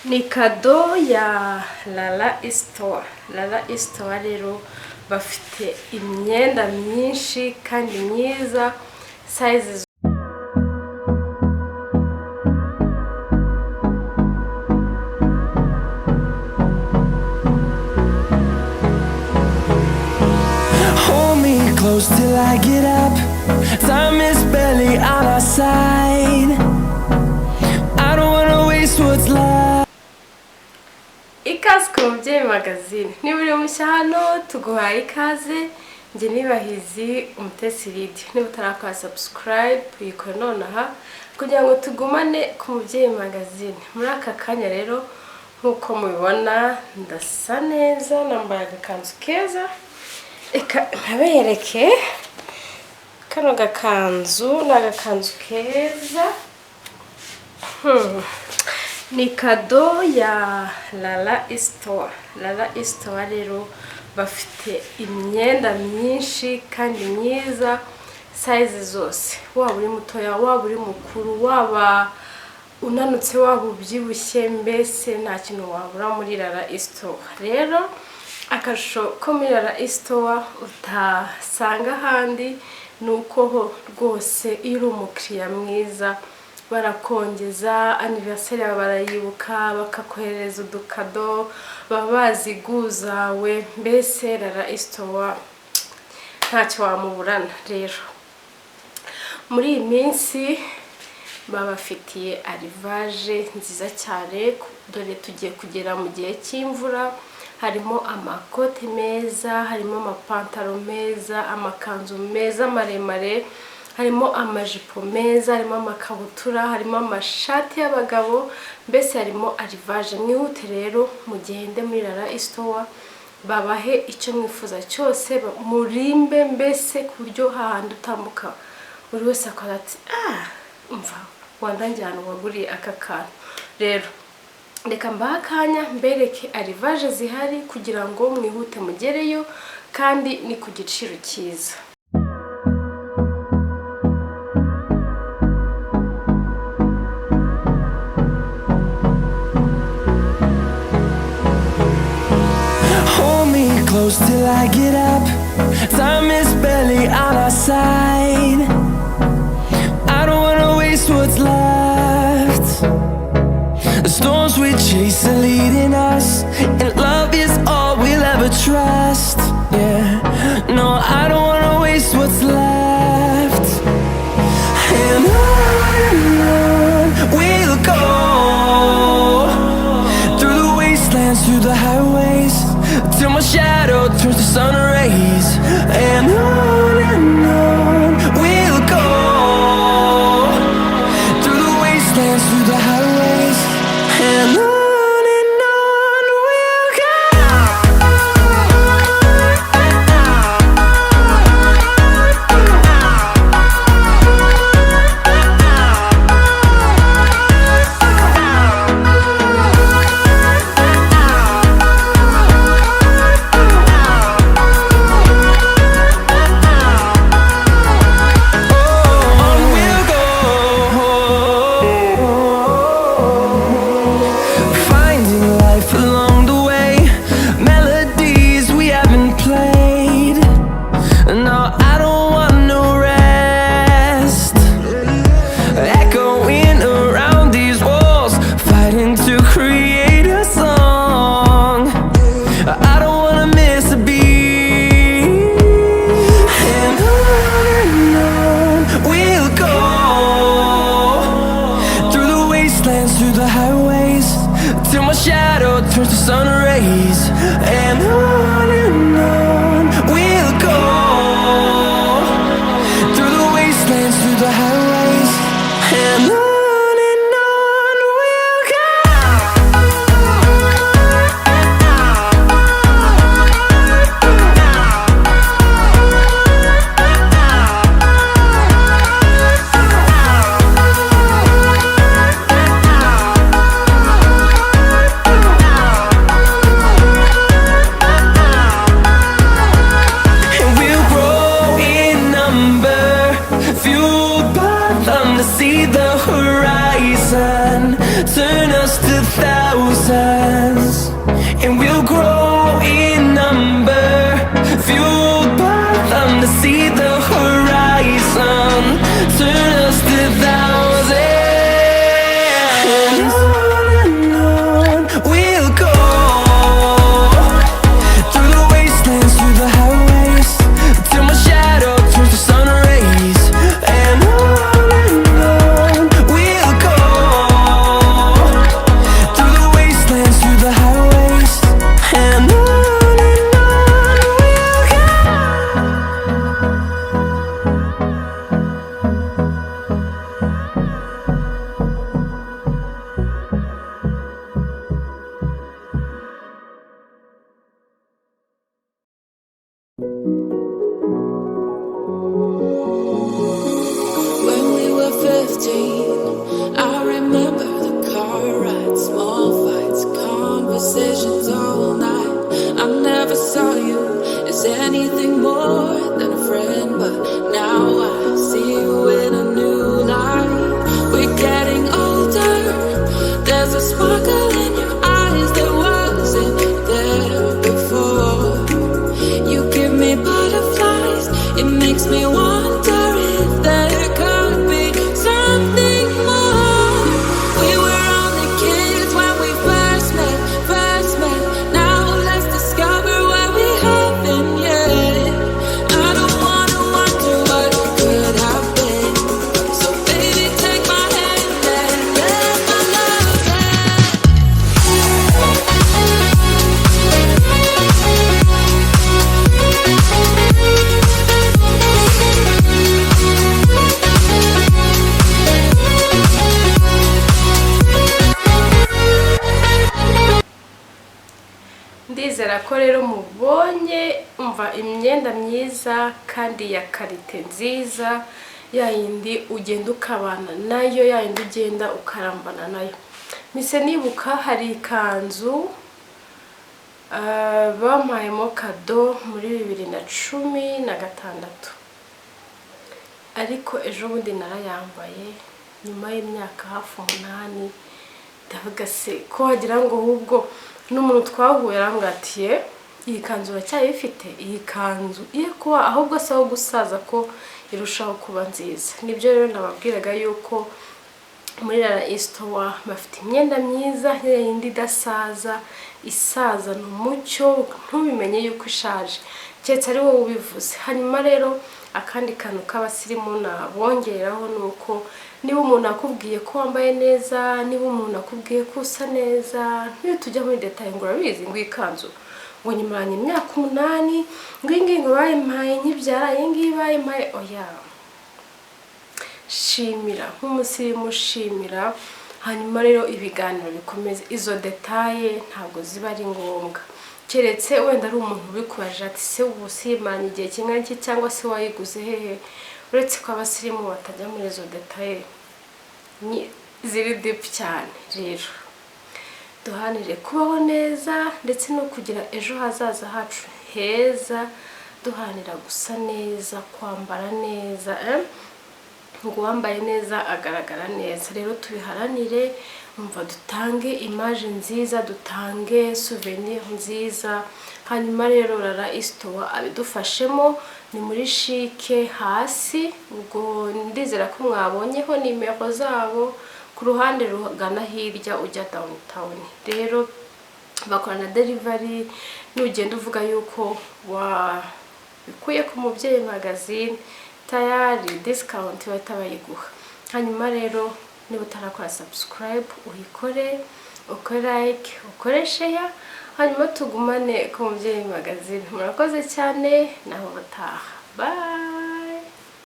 ni kado ya Lala Store rero bafite imyenda myinshi kandi myiza sizes. Hold me close till I get up. Time is barely on our side. I don't wanna waste what's left. Ikaze ku Mubyeyi magazine. Niba uri mushya hano tuguhaye ikaze. Nge nibahizi Umutesi Lydia. Niba utarakora subscribe uyikore nonaha kugira ngo tugumane ku Mubyeyi magazine. Muri aka kanya rero nkuko mubibona ndasa neza, nambaye agakanzu keza. Eka ntabereke kano gakanzu, n'agakanzu keza. Ni kado ya Lala Store rero bafite imyenda myinshi kandi myiza size zose. Waba uri mutoya, waba uri mukuru, waba unanutse, waba ubyibushye, mbese nta kintu wabura muri Lala Store. Rero akasho ko muri Lala Store utasanga handi nuko ho rwose iyo uri umukiriya mwiza barakongeza, anniversaire barayibuka, bakakohereza udukado, baba baziguzawe, mbese Lala Store ntacyo wamuburana. Rero muri iyi minsi babafitiye arrivage nziza cyane, dore tugiye kugera mu gihe cy'imvura. Harimo amakote meza, harimo amapantaro meza, amakanzu meza maremare, harimo amajipo meza, harimo amakabutura, harimo amashati y'abagabo, mbese harimo arrivage. Mwihute rero mugende muri Lala Store babahe icyo mwifuza cyose, murimbe, mbese ku buryo hahandi utambuka buri wese akora ati umva wandanjyana waguriye aka kantu. Rero reka mbaha akanya mbereke arrivage zihari kugira ngo mwihute mugereyo, kandi ni ku giciro cyiza. Hold me close till I get up. Time is barely on our side. I don't wanna waste what's left. The storms we chase are leading us, and love is all we'll ever trust. Yeah, no, I don't wanna waste what's left. And on we'll go, through the wastelands, through the highways, till my shadow turns to sun rays. And on we'll go, through the wastelands, through the highways, and on we'll go. Through the highways, till my shadow turns to sun rays. And on we'll go, through the wastelands, through the highways, and on we'll go. the thousands, and we'll grow in number, fueled by them to see the horizon, turn us to thousands. And on we'll go, through the wastelands, through the highways, till my shadow turns to sun rays. And on we'll go, through the wastelands, through the highways. And on we'll go. When we were 15, I remember the car rides, small fights, conversations all night. I never saw you as anything more than a friend, but now I see you in a new light. We're getting older, there's a sparkle in your eyes that wasn't there before. You give me butterflies, it makes me wonder if there could be something more. We were only kids when we first met. Now let's discover what we haven't yet. I don't wanna wonder what could have been. So baby, take my hand and let my love ndizera ko rero mubonye umva imyenda myiza kandi ya karite nziza, yayindi ugenda ukabana nayo, yayindi ugenda ukarambana nayo. Mise nibuka hari ikanzu bampayemo kado muri 2016, ariko ejo bundi narayambaye nyuma y'imyaka hafi 8. ndavuga se ko wagira ngo ahubwo n'umuntu twahuye arambwatiye iyi kanzu uracyayifite, iyi kanzu iyo kuba ahubwo saho gusaza ko irushaho kuba nziza. Nibyo rero nababwiraga yuko muri Lala Store bafite imyenda myiza, yindi idasaza, isaza n'umucyo ntubimenye yuko ishaje cyetse ari wowe ubivuze. Hanyuma rero akandi kantu k'abasirimu nabongeraho nuko niba umuntu akubwiye ko wambaye neza, niba umuntu akubwiye ko usa neza, niyo tujya muri detail ngo urabizi ngo ikanzu ngo nyimaranye imyaka 8 ngo ingi ngo bayimpaye nkibyara ingi bayimpaye, oya shimira nk'umusirimu, shimira. Hanyuma rero ibiganiro bikomeze, izo detail ntabwo ziba ari ngombwa, keretse wenda ari umuntu ubikubaje ati se ubu simaranye igihe kingana iki cyangwa se wayiguze hehe. Uretse ko abasirimu batajya muri izo detail ziri deep cyane. Rero duhanire kubaho neza ndetse no kugira ejo hazaza hacu heza, duhanira gusa neza, kwambara neza, ngo wambaye neza agaragara neza. Rero tubiharanire, umva dutange image nziza, dutange souvenir nziza. Hanyuma rero Lala Store abidufashemo, ni muri shike hasi, ubwo ndizera ko mwabonyeho nimero zabo ku ruhande rugana hirya ujya downtown. Rero bakorana delivery, nugenda uvuga yuko bikuye ku Mubyeyi magazine tayari discount bahita bayiguha. Hanyuma rero niba utarakora subscribe uyikore, ukore like, ukore share, hanyuma tugumane ku Mubyeyi magazine. Murakoze cyane, naho bataha. Bye.